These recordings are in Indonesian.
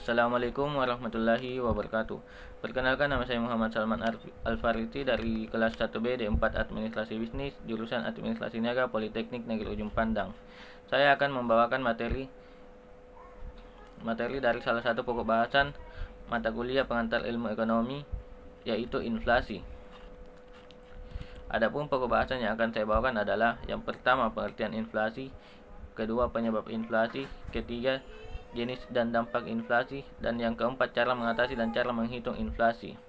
Assalamualaikum warahmatullahi wabarakatuh. Perkenalkan, nama saya Muhammad Salman Alfariti dari kelas 1B D4 Administrasi Bisnis, jurusan Administrasi Niaga Politeknik Negeri Ujung Pandang. Saya akan membawakan materi dari salah satu pokok bahasan mata kuliah pengantar ilmu ekonomi, yaitu inflasi. Adapun pokok bahasan yang akan saya bawakan adalah yang pertama, pengertian inflasi, kedua, penyebab inflasi, ketiga, jenis dan dampak inflasi, dan yang keempat, cara mengatasi dan cara menghitung inflasi.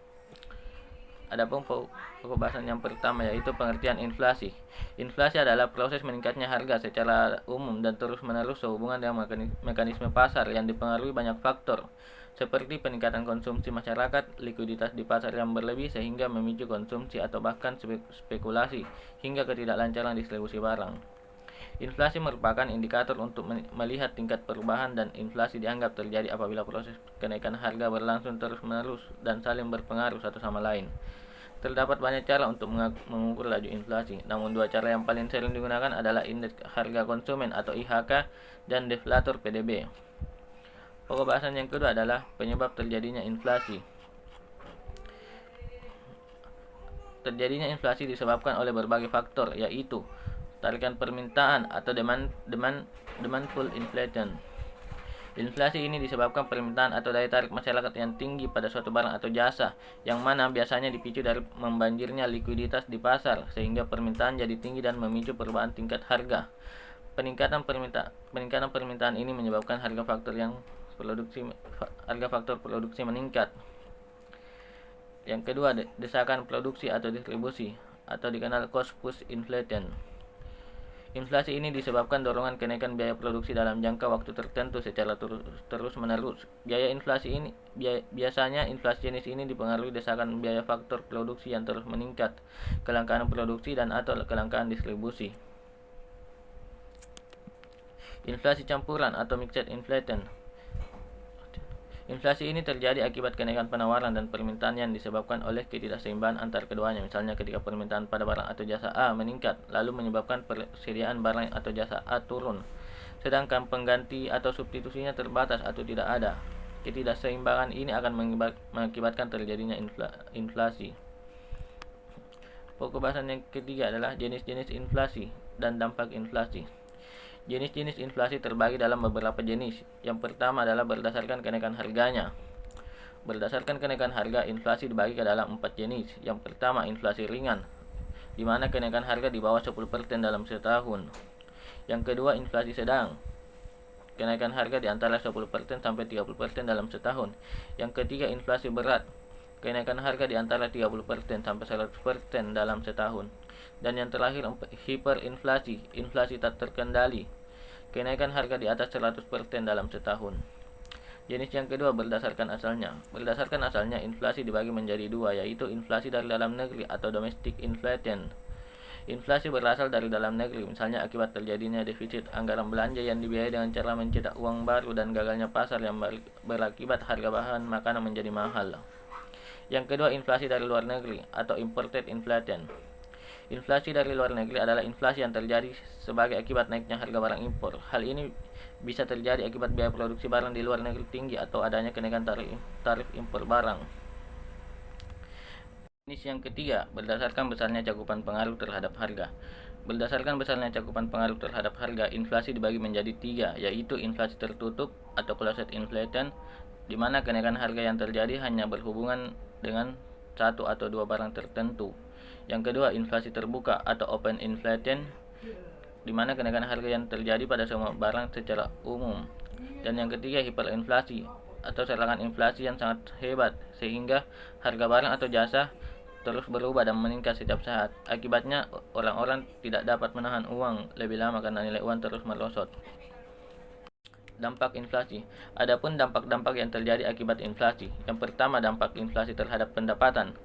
Adapun pokok bahasan yang pertama, yaitu pengertian inflasi. Inflasi adalah proses meningkatnya harga secara umum dan terus-menerus sehubungan dengan mekanisme pasar yang dipengaruhi banyak faktor, seperti peningkatan konsumsi masyarakat, likuiditas di pasar yang berlebih sehingga memicu konsumsi atau bahkan spekulasi hingga ketidaklancaran distribusi barang. Inflasi merupakan indikator untuk melihat tingkat perubahan, dan inflasi dianggap terjadi apabila proses kenaikan harga berlangsung terus-menerus dan saling berpengaruh satu sama lain. Terdapat banyak cara untuk mengukur laju inflasi, namun dua cara yang paling sering digunakan adalah indeks harga konsumen atau IHK dan deflator PDB. Pokok bahasan yang kedua adalah penyebab terjadinya inflasi. Terjadinya inflasi disebabkan oleh berbagai faktor, yaitu tarikan permintaan atau demand pull inflation. Inflasi ini disebabkan permintaan atau daya tarik masyarakat yang tinggi pada suatu barang atau jasa, yang mana biasanya dipicu dari membanjirnya likuiditas di pasar sehingga permintaan jadi tinggi dan memicu perubahan tingkat harga. Peningkatan permintaan ini menyebabkan harga faktor produksi meningkat. Yang kedua, desakan produksi atau distribusi, atau dikenal cost push inflation. Inflasi ini disebabkan dorongan kenaikan biaya produksi dalam jangka waktu tertentu secara terus-menerus. Biasanya inflasi jenis ini dipengaruhi desakan biaya faktor produksi yang terus meningkat, kelangkaan produksi dan atau kelangkaan distribusi. Inflasi campuran atau mixed inflation. Inflasi ini terjadi akibat kenaikan penawaran dan permintaan yang disebabkan oleh ketidakseimbangan antar keduanya. Misalnya ketika permintaan pada barang atau jasa A meningkat, lalu menyebabkan persediaan barang atau jasa A turun, sedangkan pengganti atau substitusinya terbatas atau tidak ada. Ketidakseimbangan ini akan mengakibatkan terjadinya inflasi. Pokok bahasan yang ketiga adalah jenis-jenis inflasi dan dampak inflasi. Jenis-jenis inflasi terbagi dalam beberapa jenis. Yang pertama adalah berdasarkan kenaikan harganya. Berdasarkan kenaikan harga, inflasi dibagi ke dalam 4 jenis. Yang pertama, inflasi ringan, di mana kenaikan harga di bawah 10% dalam setahun. Yang kedua, inflasi sedang, kenaikan harga di antara 10% sampai 30% dalam setahun. Yang ketiga, inflasi berat, kenaikan harga di antara 30% sampai 100% dalam setahun. Dan yang terakhir, hiperinflasi, inflasi tak terkendali, kenaikan harga di atas 100% dalam setahun. Jenis yang kedua, berdasarkan asalnya. Berdasarkan asalnya, inflasi dibagi menjadi dua, yaitu inflasi dari dalam negeri atau domestic inflation. Inflasi berasal dari dalam negeri, misalnya akibat terjadinya defisit anggaran belanja yang dibiayai dengan cara mencetak uang baru dan gagalnya pasar yang berakibat harga bahan makanan menjadi mahal. Yang kedua, inflasi dari luar negeri atau imported inflation. Inflasi dari luar negeri adalah inflasi yang terjadi sebagai akibat naiknya harga barang impor. Hal ini bisa terjadi akibat biaya produksi barang di luar negeri tinggi atau adanya kenaikan tarif impor barang. Jenis yang ketiga, berdasarkan besarnya cakupan pengaruh terhadap harga. Berdasarkan besarnya cakupan pengaruh terhadap harga, inflasi dibagi menjadi 3, yaitu inflasi tertutup atau closed inflation, di mana kenaikan harga yang terjadi hanya berhubungan dengan satu atau dua barang tertentu. Yang kedua, inflasi terbuka atau open inflation, di mana kenaikan harga yang terjadi pada semua barang secara umum. Dan yang ketiga, hiperinflasi atau serangan inflasi yang sangat hebat sehingga harga barang atau jasa terus berubah dan meningkat setiap saat. Akibatnya, orang-orang tidak dapat menahan uang lebih lama karena nilai uang terus merosot. Dampak inflasi. Adapun dampak-dampak yang terjadi akibat inflasi. Yang pertama, dampak inflasi terhadap pendapatan.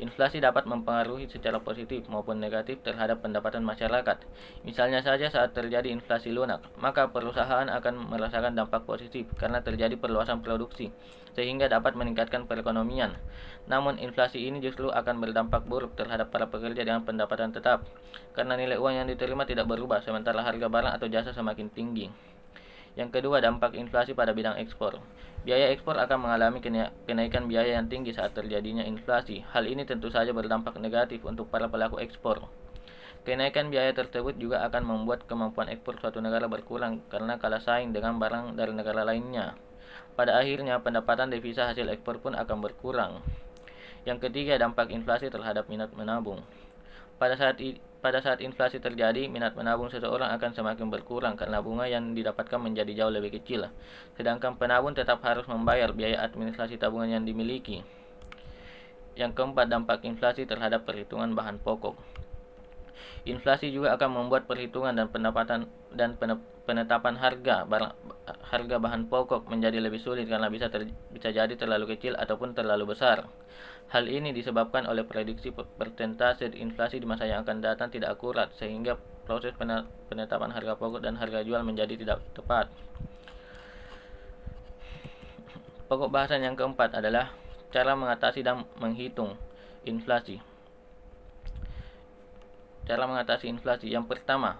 Inflasi dapat mempengaruhi secara positif maupun negatif terhadap pendapatan masyarakat. Misalnya saja saat terjadi inflasi lunak, maka perusahaan akan merasakan dampak positif karena terjadi perluasan produksi, sehingga dapat meningkatkan perekonomian. Namun inflasi ini justru akan berdampak buruk terhadap para pekerja dengan pendapatan tetap, karena nilai uang yang diterima tidak berubah sementara harga barang atau jasa semakin tinggi. Yang kedua, dampak inflasi pada bidang ekspor. Biaya ekspor akan mengalami kenaikan biaya yang tinggi saat terjadinya inflasi. Hal ini tentu saja berdampak negatif untuk para pelaku ekspor. Kenaikan biaya tersebut juga akan membuat kemampuan ekspor suatu negara berkurang karena kalah saing dengan barang dari negara lainnya. Pada akhirnya, pendapatan devisa hasil ekspor pun akan berkurang. Yang ketiga, dampak inflasi terhadap minat menabung. Pada saat inflasi terjadi, minat menabung seseorang akan semakin berkurang karena bunga yang didapatkan menjadi jauh lebih kecil. Sedangkan penabung tetap harus membayar biaya administrasi tabungan yang dimiliki. Yang keempat, dampak inflasi terhadap perhitungan bahan pokok. Inflasi juga akan membuat perhitungan dan penetapan harga bahan pokok menjadi lebih sulit karena bisa jadi terlalu kecil ataupun terlalu besar. Hal ini disebabkan oleh prediksi persentase inflasi di masa yang akan datang tidak akurat, sehingga proses penetapan harga pokok dan harga jual menjadi tidak tepat. Pokok bahasan yang keempat adalah cara mengatasi dan menghitung inflasi. Cara mengatasi inflasi yang pertama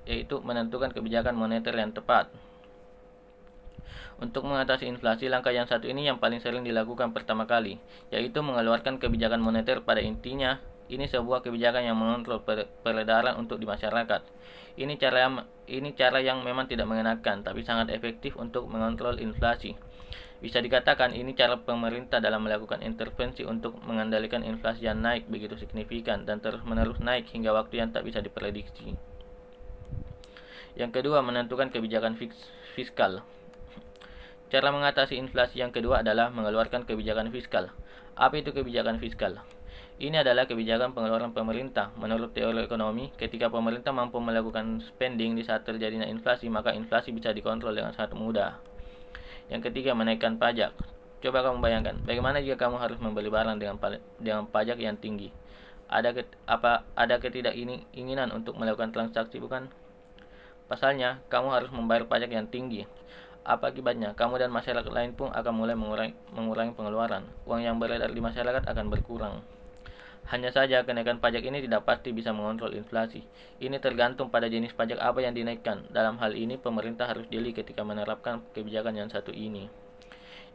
yaitu menentukan kebijakan moneter yang tepat. Untuk mengatasi inflasi, langkah yang satu ini yang paling sering dilakukan pertama kali, yaitu mengeluarkan kebijakan moneter. Pada intinya, ini sebuah kebijakan yang mengontrol peredaran untuk di masyarakat. Ini cara yang memang tidak mengenakan, tapi sangat efektif untuk mengontrol inflasi. Bisa dikatakan ini cara pemerintah dalam melakukan intervensi untuk mengendalikan inflasi yang naik begitu signifikan dan terus-menerus naik hingga waktu yang tak bisa diprediksi. Yang kedua, menentukan kebijakan fiskal. Cara mengatasi inflasi yang kedua adalah mengeluarkan kebijakan fiskal. Apa itu kebijakan fiskal? Ini adalah kebijakan pengeluaran pemerintah. Menurut teori ekonomi, ketika pemerintah mampu melakukan spending di saat terjadinya inflasi, maka inflasi bisa dikontrol dengan sangat mudah. Yang ketiga, menaikkan pajak. Coba kamu bayangkan, bagaimana jika kamu harus membeli barang dengan pajak yang tinggi? Ada ketidakinginan untuk melakukan transaksi, bukan? Pasalnya, kamu harus membayar pajak yang tinggi. Apa akibatnya? Kamu dan masyarakat lain pun akan mulai mengurangi pengeluaran. Uang yang beredar di masyarakat akan berkurang. Hanya saja, kenaikan pajak ini tidak pasti bisa mengontrol inflasi. Ini tergantung pada jenis pajak apa yang dinaikkan. Dalam hal ini, pemerintah harus jeli ketika menerapkan kebijakan yang satu ini.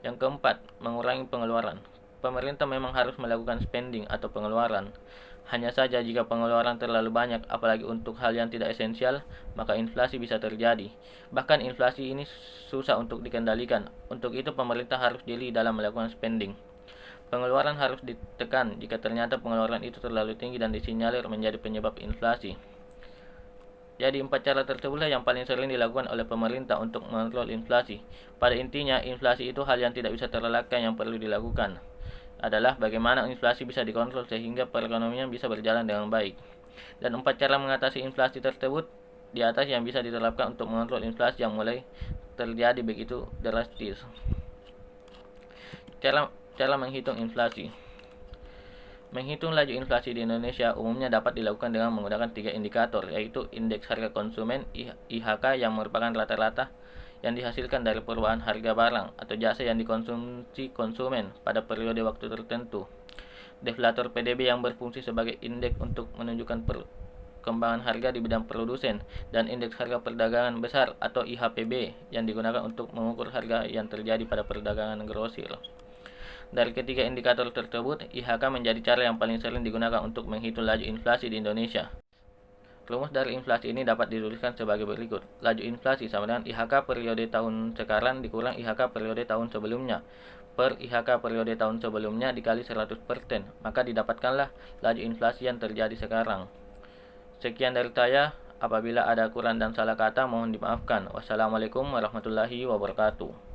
Yang keempat, mengurangi pengeluaran. Pemerintah memang harus melakukan spending atau pengeluaran. Hanya saja jika pengeluaran terlalu banyak, apalagi untuk hal yang tidak esensial, maka inflasi bisa terjadi. Bahkan inflasi ini susah untuk dikendalikan. Untuk itu pemerintah harus jeli dalam melakukan spending. Pengeluaran harus ditekan jika ternyata pengeluaran itu terlalu tinggi dan disinyalir menjadi penyebab inflasi. Jadi 4 cara tersebutlah yang paling sering dilakukan oleh pemerintah untuk mengontrol inflasi. Pada intinya, inflasi itu hal yang tidak bisa terelakkan. Yang perlu dilakukan adalah bagaimana inflasi bisa dikontrol sehingga perekonomian bisa berjalan dengan baik. Dan 4 cara mengatasi inflasi tersebut di atas yang bisa diterapkan untuk mengontrol inflasi yang mulai terjadi begitu drastis. Cara menghitung inflasi. Menghitung laju inflasi di Indonesia umumnya dapat dilakukan dengan menggunakan 3 indikator, yaitu indeks harga konsumen (IHK) yang merupakan rata-rata yang dihasilkan dari perubahan harga barang atau jasa yang dikonsumsi konsumen pada periode waktu tertentu. Deflator PDB yang berfungsi sebagai indeks untuk menunjukkan perkembangan harga di bidang produsen, dan indeks harga perdagangan besar atau IHPB yang digunakan untuk mengukur harga yang terjadi pada perdagangan grosir. Dari ketiga indikator tersebut, IHK menjadi cara yang paling sering digunakan untuk menghitung laju inflasi di Indonesia. Rumus dari inflasi ini dapat dituliskan sebagai berikut. Laju inflasi sama dengan IHK periode tahun sekarang dikurang IHK periode tahun sebelumnya per IHK periode tahun sebelumnya dikali 100%, maka didapatkanlah laju inflasi yang terjadi sekarang. Sekian dari saya. Apabila ada kurang dan salah kata mohon dimaafkan. Wassalamualaikum warahmatullahi wabarakatuh.